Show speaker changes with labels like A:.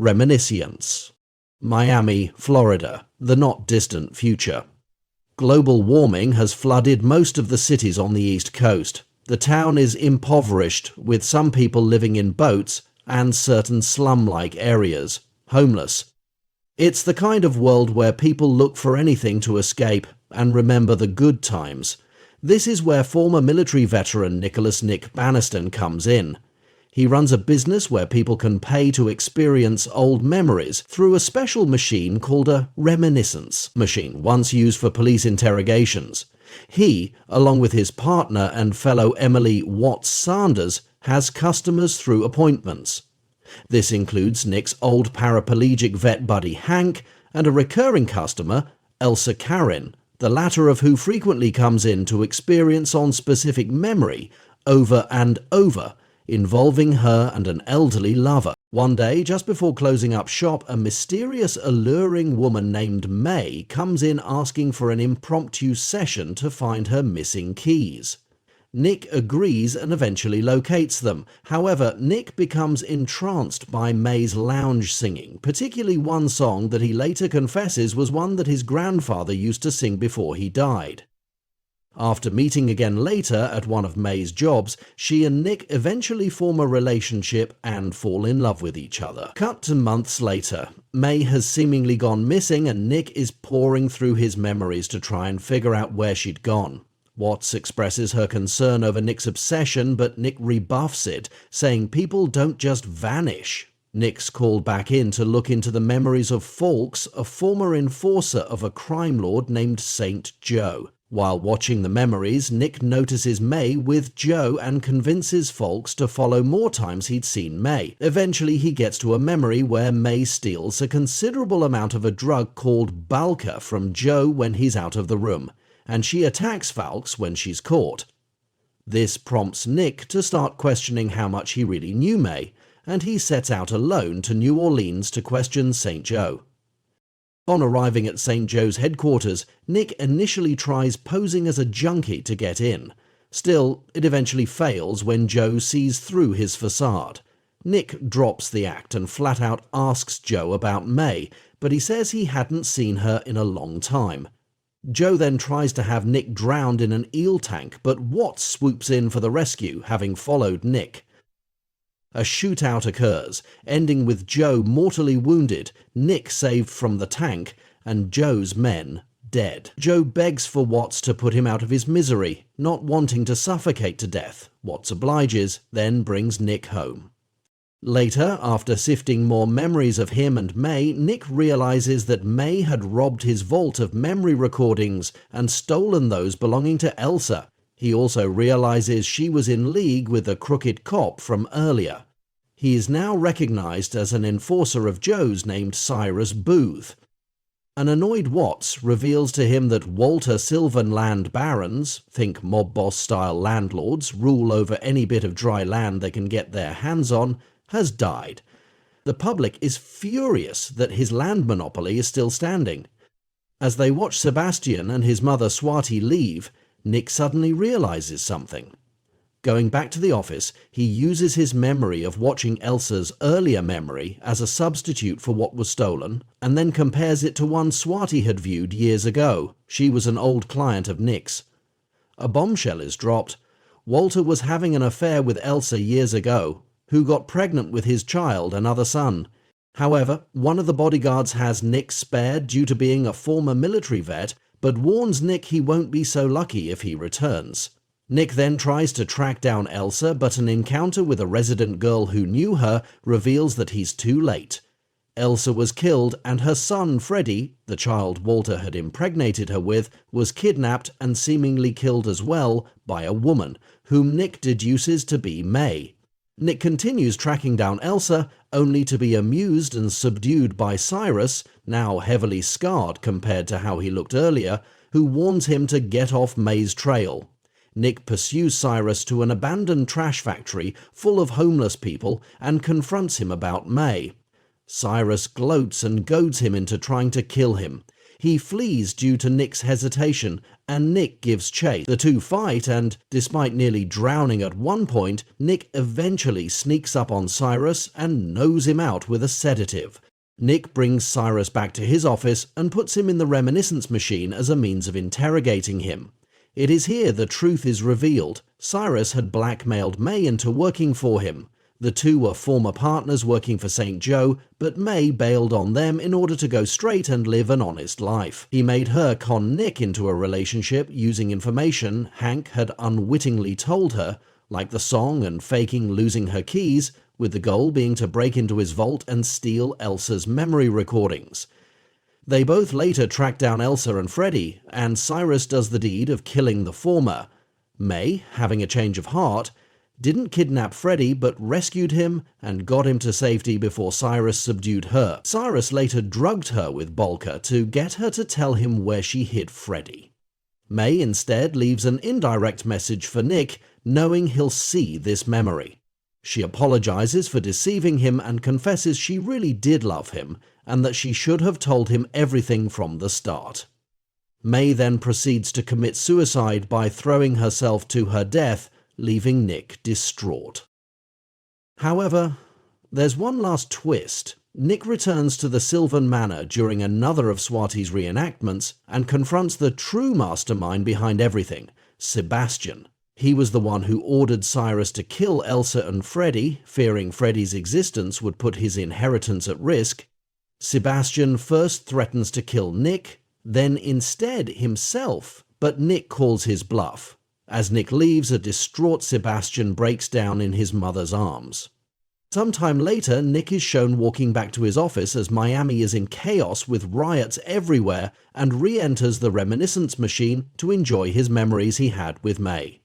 A: Reminiscence. Miami, Florida, the not distant future. Global warming has flooded most of the cities on the East Coast. The town is impoverished, with some people living in boats and certain slum-like areas, homeless. It's the kind of world where people look for anything to escape and remember the good times. This is where former military veteran Nicholas "Nick" Banniston comes in. He runs a business where people can pay to experience old memories through a special machine called a Reminiscence machine, once used for police interrogations. He, along with his partner and fellow Emily Watts Sanders, has customers through appointments. This includes Nick's old paraplegic vet buddy Hank and a recurring customer, Elsa Karen, the latter of who frequently comes in to experience on specific memory over and over, involving her and an elderly lover. One day, just before closing up shop, a mysterious, alluring woman named May comes in asking for an impromptu session to find her missing keys. Nick agrees and eventually locates them. However, Nick becomes entranced by May's lounge singing, particularly one song that he later confesses was one that his grandfather used to sing before he died. After meeting again later at one of May's jobs, she and Nick eventually form a relationship and fall in love with each other. Cut to months later. May has seemingly gone missing and Nick is poring through his memories to try and figure out where she'd gone. Watts expresses her concern over Nick's obsession, but Nick rebuffs it, saying people don't just vanish. Nick's called back in to look into the memories of Fawkes, a former enforcer of a crime lord named St. Joe. While watching the memories, Nick notices May with Joe and convinces Fawkes to follow more times he'd seen May. Eventually he gets to a memory where May steals a considerable amount of a drug called Balka from Joe when he's out of the room, and she attacks Fawkes when she's caught. This prompts Nick to start questioning how much he really knew May, and he sets out alone to New Orleans to question St. Joe. On arriving at St. Joe's headquarters, Nick initially tries posing as a junkie to get in. Still, it eventually fails when Joe sees through his facade. Nick drops the act and flat out asks Joe about May, but he says he hadn't seen her in a long time. Joe then tries to have Nick drowned in an eel tank, but Watts swoops in for the rescue, having followed Nick. A shootout occurs, ending with Joe mortally wounded, Nick saved from the tank, and Joe's men dead. Joe begs for Watts to put him out of his misery, not wanting to suffocate to death. Watts obliges, then brings Nick home. Later, after sifting more memories of him and May, Nick realizes that May had robbed his vault of memory recordings and stolen those belonging to Elsa. He also realizes she was in league with the crooked cop from earlier. He is now recognized as an enforcer of Joe's named Cyrus Booth. An annoyed Watts reveals to him that Walter Sylvan land barons, think mob boss-style landlords, rule over any bit of dry land they can get their hands on, has died. The public is furious that his land monopoly is still standing. As they watch Sebastian and his mother Swati leave, Nick suddenly realizes something. Going back to the office, he uses his memory of watching Elsa's earlier memory as a substitute for what was stolen, and then compares it to one Swati had viewed years ago. She was an old client of Nick's. A bombshell is dropped. Walter was having an affair with Elsa years ago, who got pregnant with his child, another son. However, one of the bodyguards has Nick spared due to being a former military vet, but warns Nick he won't be so lucky if he returns. Nick then tries to track down Elsa, but an encounter with a resident girl who knew her reveals that he's too late. Elsa was killed, and her son Freddie, the child Walter had impregnated her with, was kidnapped and seemingly killed as well by a woman, whom Nick deduces to be May. Nick continues tracking down Elsa, only to be amused and subdued by Cyrus, now heavily scarred compared to how he looked earlier, who warns him to get off May's trail. Nick pursues Cyrus to an abandoned trash factory full of homeless people and confronts him about May. Cyrus gloats and goads him into trying to kill him. He flees due to Nick's hesitation, and Nick gives chase. The two fight, and despite nearly drowning at one point, Nick eventually sneaks up on Cyrus and knows him out with a sedative. Nick brings Cyrus back to his office and puts him in the Reminiscence machine as a means of interrogating him. It is here the truth is revealed. Cyrus had blackmailed May into working for him. The two were former partners working for St. Joe, but May bailed on them in order to go straight and live an honest life. He made her con Nick into a relationship using information Hank had unwittingly told her, like the song and faking losing her keys, with the goal being to break into his vault and steal Elsa's memory recordings. They both later track down Elsa and Freddy, and Cyrus does the deed of killing the former. May, having a change of heart, didn't kidnap Freddy but rescued him and got him to safety before Cyrus subdued her. Cyrus later drugged her with Bolka to get her to tell him where she hid Freddy. May instead leaves an indirect message for Nick, knowing he'll see this memory. She apologizes for deceiving him and confesses she really did love him and that she should have told him everything from the start. May then proceeds to commit suicide by throwing herself to her death, leaving Nick distraught. However, there's one last twist. Nick returns to the Sylvan Manor during another of Swati's reenactments and confronts the true mastermind behind everything, Sebastian. He was the one who ordered Cyrus to kill Elsa and Freddy, fearing Freddy's existence would put his inheritance at risk. Sebastian first threatens to kill Nick, then instead himself, but Nick calls his bluff. As Nick leaves, a distraught Sebastian breaks down in his mother's arms. Sometime later, Nick is shown walking back to his office as Miami is in chaos with riots everywhere and re-enters the Reminiscence machine to enjoy his memories he had with May.